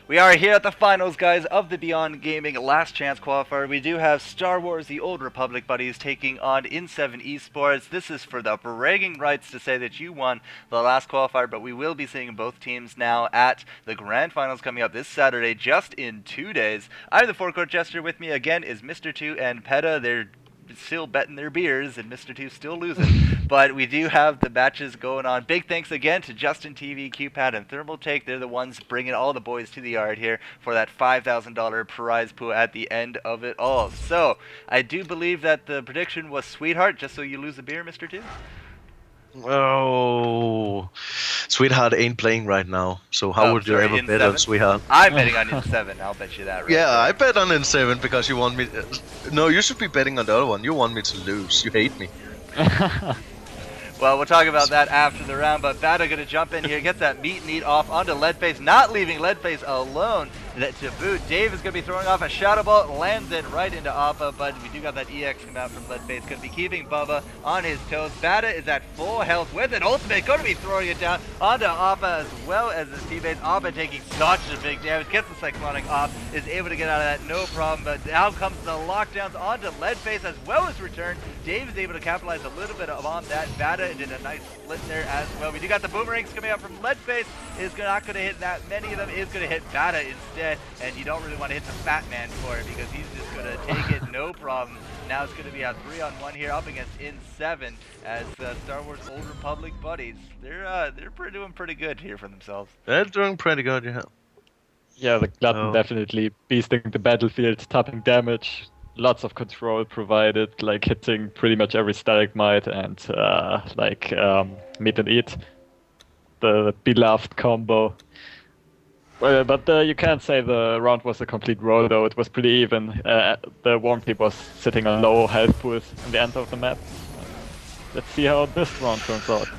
We are here at the finals, guys, of the Beyond Gaming Last Chance Qualifier. We do have Star Wars The Old Republic buddies taking on in7 esports. This is for the bragging rights to say that you won the last qualifier, but we will be seeing both teams now at the Grand Finals coming up this Saturday, just in 2 days. I'm the FourCourtJester. With me again is Mr. 2 and Pedda. They're still betting their beers, and Mr. 2 still losing. But we do have the matches going on. Big thanks again to Justin TV, QPad, and Thermal Take. They're the ones bringing all the boys to the yard here for that $5,000 prize pool at the end of it all. So, I do believe that the prediction was Sweetheart, just so you lose a beer, Mr. 2. Oh, Sweetheart ain't playing right now, so how would you ever bet on Sweetheart? I'm betting on in7, I'll bet you that right Yeah, there. I bet on in7 because you want me... No, you should be betting on the other one. You want me to lose. You hate me. Well, we'll talk about that after the round, but Pedda gonna jump in here, gets that meat and eat off onto Leadface, not leaving Leadface alone to boot. Dave is gonna be throwing off a Shadow Ball, lands it right into Appa, but we do got that EX come out from Leadface, gonna be keeping Bubba on his toes. Pedda is at full health with an ultimate, gonna be throwing it down onto Appa as well as his teammates. Appa taking such a big damage, gets the Cyclonic off, is able to get out of that, no problem, but now comes the lockdowns onto Leadface as well as return. Dave is able to capitalize a little bit on that. Pedda did a nice split there as well. We do got the boomerangs coming out from Leadface. Is not going to hit that many of them. Is going to hit Pedda instead, and you don't really want to hit the fat man for it because he's just going to take it no problem. Now it's going to be a 3-on-1 here up against in7 as Star Wars Old Republic buddies. They're doing pretty good here for themselves. They're doing pretty good, yeah. Yeah, the Glutton definitely beasting the battlefield, topping damage. Lots of control provided, like hitting pretty much every stalagmite and meet and eat. The beloved combo. Well, but you can't say the round was a complete roll though, it was pretty even. The Warm Team was sitting on low health pools in the end of the map. Let's see how this round turns out.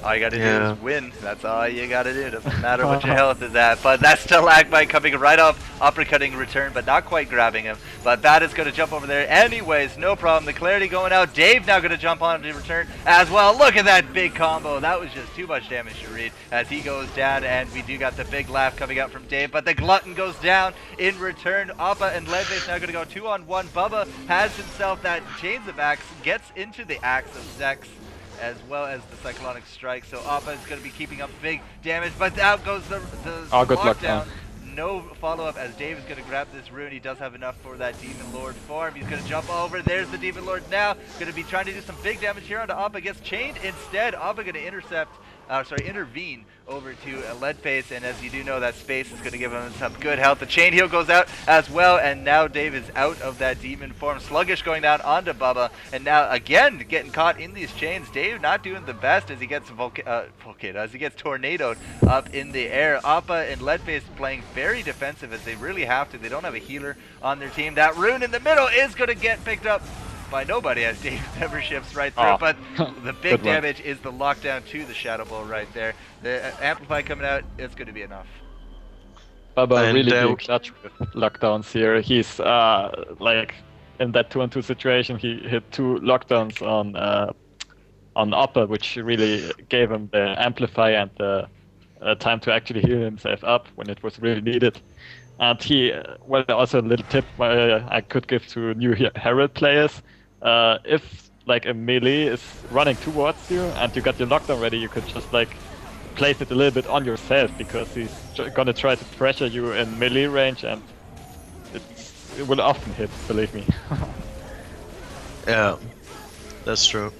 All you gotta do is win. That's all you gotta do. Doesn't matter what your health is at. But that's stalagmite coming right up, uppercutting return, but not quite grabbing him. But that is gonna jump over there anyways, no problem. The clarity going out. Dave now gonna jump on to return as well. Look at that big combo. That was just too much damage to read as he goes down, and we do got the big laugh coming out from Dave. But the Glutton goes down in return. Appa and Leadface now gonna go 2-on-1. Bubba has himself that Chains of Axe, gets into the Axe of Sex, as well as the Cyclonic Strike. So Appa is going to be keeping up big damage, but out goes the lockdown. No follow-up as Dave is going to grab this rune. He does have enough for that Demon Lord form. He's going to jump over. There's the Demon Lord now. Going to be trying to do some big damage here onto Appa. Gets chained instead. Appa going to intervene over to Leadface, and as you do know, that space is going to give him some good health. The chain heal goes out as well, and now Dave is out of that demon form. Sluggish going down onto Bubba, and now again getting caught in these chains. Dave not doing the best as he gets tornadoed up in the air. Appa and Leadface playing very defensive as they really have to. They don't have a healer on their team. That rune in the middle is going to get picked up by nobody as Dave never shifts right through, but the big damage is the lockdown to the Shadow Ball right there. The Amplify coming out, it's going to be enough. Bubba really being clutch with lockdowns here. He's in that 2-on-2 situation, he hit 2 lockdowns on Appa, which really gave him the Amplify and the time to actually heal himself up when it was really needed. And he, also a little tip I could give to new Herald players. If a melee is running towards you and you got your lockdown ready, you could just place it a little bit on yourself, because he's gonna try to pressure you in melee range, and it will often hit, believe me. Yeah, that's true.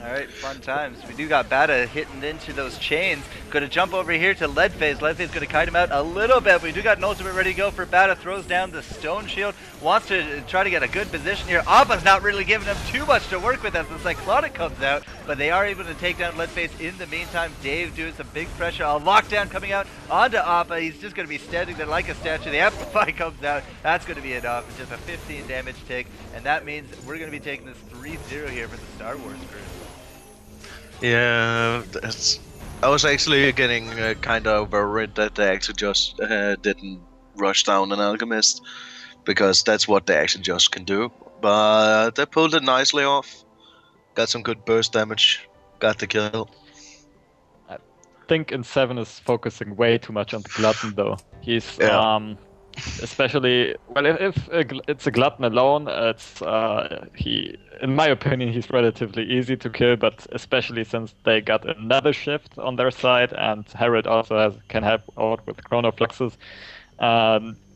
Alright, fun times. We do got Pedda hitting into those chains. Gonna jump over here to Leadface. Leadface gonna kite him out a little bit. We do got an ultimate ready to go for Pedda. Throws down the stone shield. Wants to try to get a good position here. Appa's not really giving him too much to work with as the Cyclonic comes out. But they are able to take down Leadface in the meantime. Dave doing some big pressure. A lockdown coming out onto Appa. He's just gonna be standing there like a statue. The Amplify comes out. That's gonna be enough. It's just a 15 damage take. And that means we're gonna be taking this 3-0 here for the Star Wars crew. Yeah, I was actually getting kind of worried that they actually just didn't rush down an Alchemist, because that's what they actually just can do. But they pulled it nicely off, got some good burst damage, got the kill. think in7 is focusing way too much on the Glutton, though. He's especially if it's a Glutton alone, it's in my opinion, he's relatively easy to kill. But especially since they got another shift on their side, and Herald also can help out with Chrono Fluxes,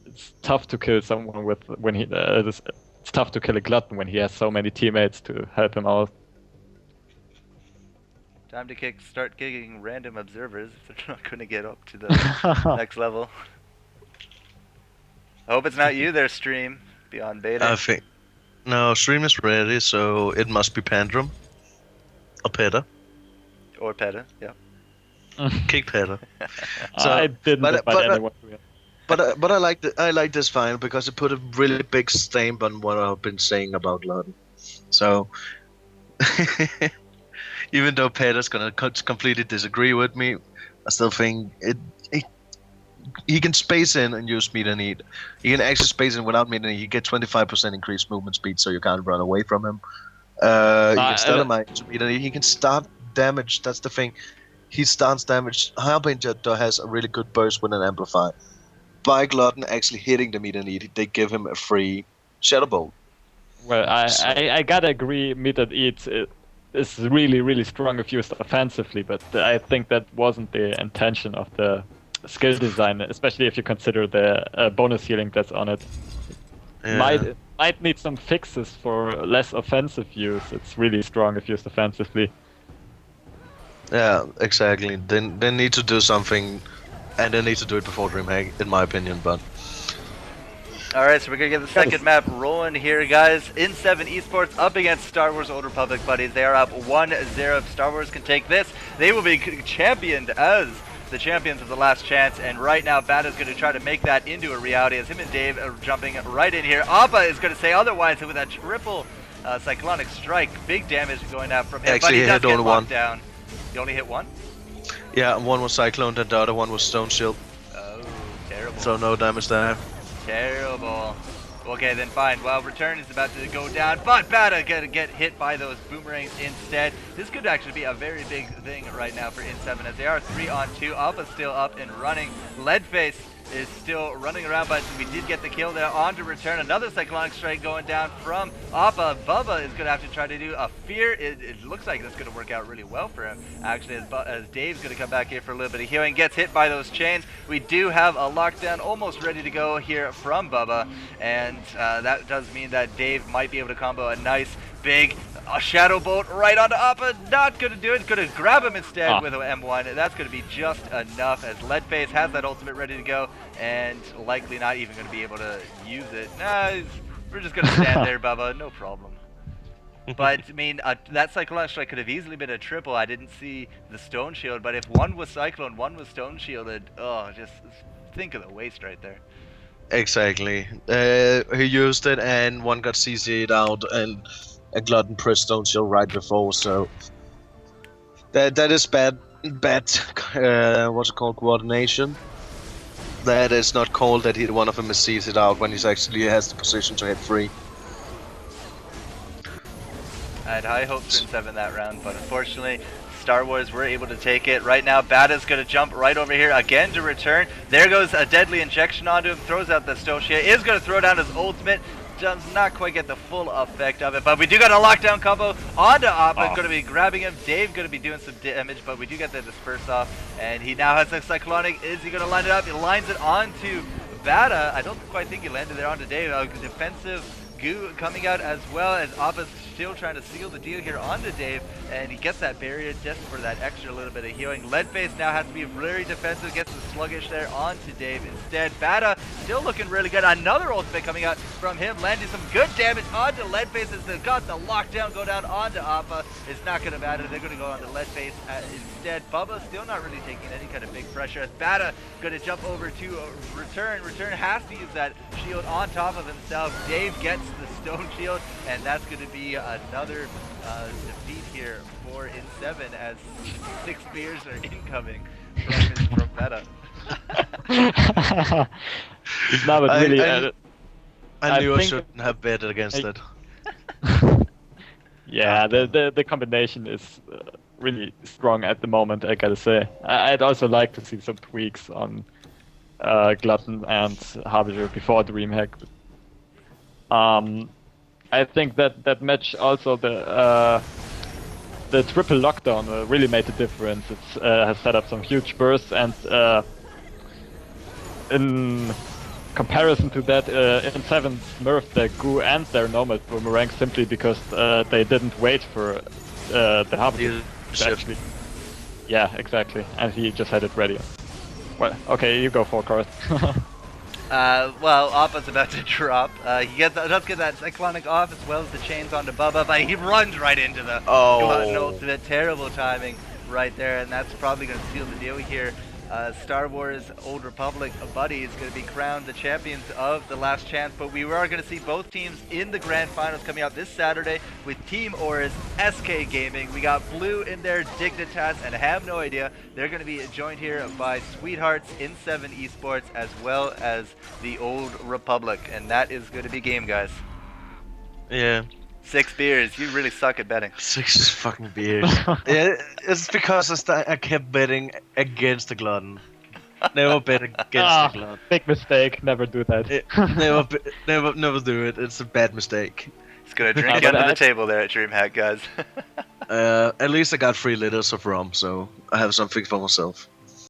it's tough to kill someone it's tough to kill a Glutton when he has so many teammates to help him out. Time to start kicking random observers if they're not going to get up to the next level. I hope it's not you there, Stream. Beyond Beta. I think... No, Stream is ready, so it must be Pandrum. Or Pedda. Or Pedda, yeah. Kick Pedda. So, I didn't invite anyone. But I like this final because it put a really big stamp on what I've been saying about London. So... Even though Pedda's gonna completely disagree with me, I still think he can space in and use meet and eat. He can actually space in without meet and eat. You get 25% increased movement speed, so you can't run away from him. You can start him to meet and eat. He can start damage. That's the thing. He starts damage. BeyondGaming has a really good burst with an amplifier. By Glutton actually hitting the meet and eat, they give him a free Shadow Bolt. Well, I gotta agree. Meet and eat is really, really strong if used offensively, but I think that wasn't the intention of the skill design, especially if you consider the bonus healing that's on it. Yeah. Might need some fixes for less offensive use. It's really strong if used offensively. Yeah, exactly. They need to do something, and they need to do it before DreamHack, in my opinion, but... Alright, so we're going to get the second map rolling here, guys. in7 esports up against Star Wars Old Republic buddies. They are up 1-0. If Star Wars can take this, they will be championed as the champions of the last chance. And right now, Bad is going to try to make that into a reality as him and Dave are jumping right in here. Appa is going to say otherwise with that triple cyclonic strike. Big damage going out from him, actually, but he does get locked one down. You only hit one? Yeah, one was Cyclone and the other one was Stone Shield. Oh, terrible. So no damage there. Terrible. Okay, then fine. Well, return is about to go down, but Bada gonna get hit by those boomerangs instead. This could actually be a very big thing right now for in7 as they are 3-on-2. Alpha's still up and running. Leadface is still running around, but we did get the kill there. On to return. Another cyclonic strike going down from Appa. Bubba is going to have to try to do a fear. It looks like that's going to work out really well for him, actually, as Dave's going to come back here for a little bit of healing. Gets hit by those chains. We do have a lockdown almost ready to go here from Bubba, and that does mean that Dave might be able to combo a nice big Shadow Bolt right onto Appa. Not going to do it. Going to grab him instead with an M1. That's going to be just enough as Leadface has that ultimate ready to go and likely not even going to be able to use it. Nah, we're just going to stand there, Bubba. No problem. But, I mean, that Cyclone Strike could have easily been a triple. I didn't see the Stone Shield, but if one was Cyclone, one was Stone Shielded, oh, just think of the waste right there. Exactly. He used it and one got CC'd out and a Glutton pressed Stone Shield right before, so that is bad what's it called, coordination. That is not called that one of them sees it out when he actually has the position to hit free. I had high hopes for in7 that round, but unfortunately Star Wars were able to take it. Right now Bada's going to jump right over here again to return. There goes a deadly injection onto him, throws out the Stone Shield, is going to throw down his ultimate. Does not quite get the full effect of it, but we do got a lockdown combo onto Appa. Going to be grabbing him. Dave going to be doing some damage, but we do get the disperse off, and he now has the cyclonic. Is he going to line it up? He lines it onto Bada. I don't quite think he landed there onto Dave. Defensive goo coming out as well as Appa's still trying to seal the deal here onto Dave, and he gets that barrier just for that extra little bit of healing. Leadface now has to be very defensive, gets the sluggish there onto Dave instead. Bada still looking really good. Another ultimate coming out from him, landing some good damage onto Leadface as they've got the lockdown go down onto Appa. It's not going to matter. They're going to go onto Leadface instead. Bubba still not really taking any kind of big pressure as Bada going to jump over to return. Return has to use that shield on top of himself. Dave gets the Stone Shield, and that's going to be another defeat here for in7 as 6 spears are incoming from Pedda. No, but really, I knew I shouldn't have betted against it. Yeah, the combination is really strong at the moment, I gotta say. I'd also like to see some tweaks on Glutton and Harbinger before DreamHack. I think that match also the triple lockdown really made a difference. It has set up some huge bursts, and in comparison to that, in7 nerfed their Goo and their normal boomerang simply because they didn't wait for the Harbinger to actually. Yeah, exactly, and he just had it ready. Well, okay, you go FourCourt. Well, Appa's about to drop. He does get that cyclonic off as well as the chains onto Bubba, but he runs right into the Glutton ultimate. Terrible timing right there, and that's probably going to seal the deal here. Star Wars Old Republic buddy is going to be crowned the champions of the last chance, but we are going to see both teams in the grand finals coming out this Saturday with Team Aura's SK Gaming. We got Blue in there, Dignitas, and I have no idea. They're going to be joined here by Sweethearts, in7 Esports, as well as the Old Republic, and that is going to be game, guys. Yeah. 6 beers. You really suck at betting. 6 fucking beers. Yeah, it's because I kept betting against the Glutton. Never bet against the Glutton. Big mistake. Never do that. Never do it. It's a bad mistake. He's gonna drink under the table there at DreamHack, guys. At least I got 3 liters of rum, so I have something for myself.